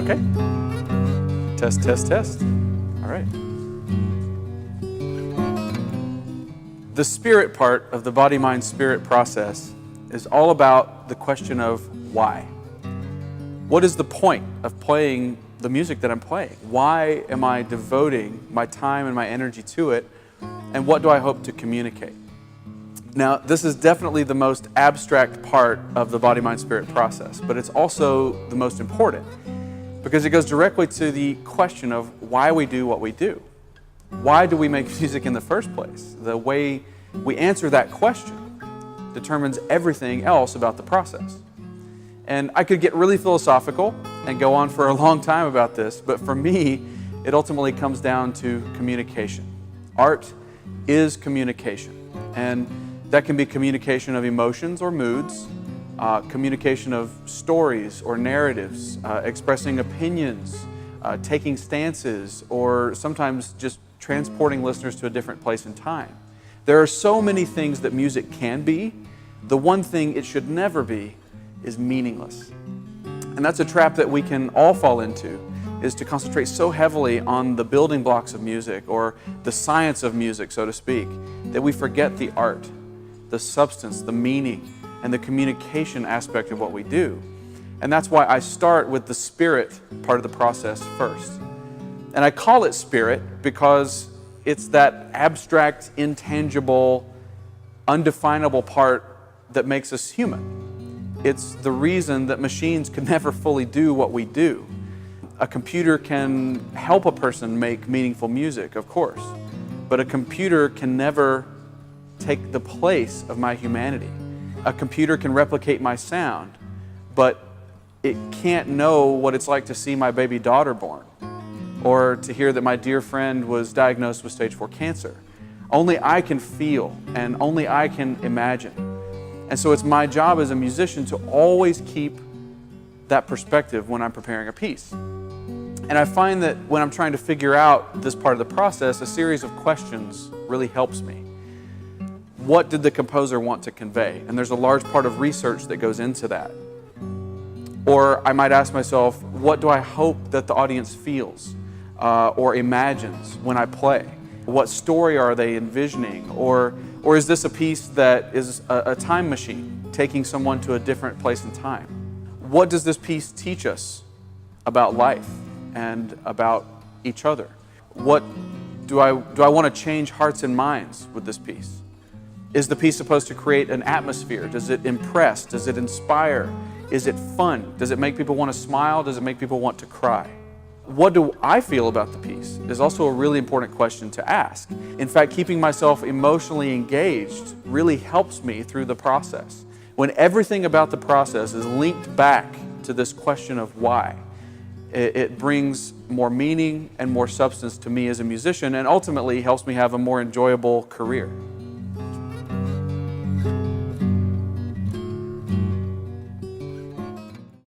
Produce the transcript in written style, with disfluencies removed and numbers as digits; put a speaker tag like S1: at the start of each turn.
S1: Okay. Test, test, test. All right. The spirit part of the body, mind, spirit process is all about the question of why. What is the point of playing the music that I'm playing? Why am I devoting my time and my energy to it? And what do I hope to communicate? Now, this is definitely the most abstract part of the body, mind, spirit process, but it's also the most important because it goes directly to the question of why we do what we do. Why do we make music in the first place? The way we answer that question determines everything else about the process. And I could get really philosophical and go on for a long time about this, but for me, it ultimately comes down to communication. Art is communication, and that can be communication of emotions or moods, communication of stories or narratives, expressing opinions, taking stances, or sometimes just transporting listeners to a different place and time. There are so many things that music can be. The one thing it should never be is meaningless. And that's a trap that we can all fall into, is to concentrate so heavily on the building blocks of music or the science of music, so to speak, that we forget the art, the substance, the meaning, and the communication aspect of what we do. And that's why I start with the spirit part of the process first. And I call it spirit because it's that abstract, intangible, undefinable part that makes us human. It's the reason that machines can never fully do what we do. A computer can help a person make meaningful music, of course, but a computer can never take the place of my humanity. A computer can replicate my sound, but it can't know what it's like to see my baby daughter born, or to hear that my dear friend was diagnosed with stage 4 cancer. Only I can feel, and only I can imagine. And so it's my job as a musician to always keep that perspective when I'm preparing a piece. And I find that when I'm trying to figure out this part of the process, a series of questions really helps me. What did the composer want to convey? And there's a large part of research that goes into that. Or I might ask myself, what do I hope that the audience feels or imagines when I play? What story are they envisioning? Or is this a piece that is a time machine, taking someone to a different place in time? What does this piece teach us about life and about each other? What do I want to change hearts and minds with this piece? Is the piece supposed to create an atmosphere? Does it impress? Does it inspire? Is it fun? Does it make people want to smile? Does it make people want to cry? What do I feel about the piece is also a really important question to ask. In fact, keeping myself emotionally engaged really helps me through the process. When everything about the process is linked back to this question of why, it brings more meaning and more substance to me as a musician, and ultimately helps me have a more enjoyable career.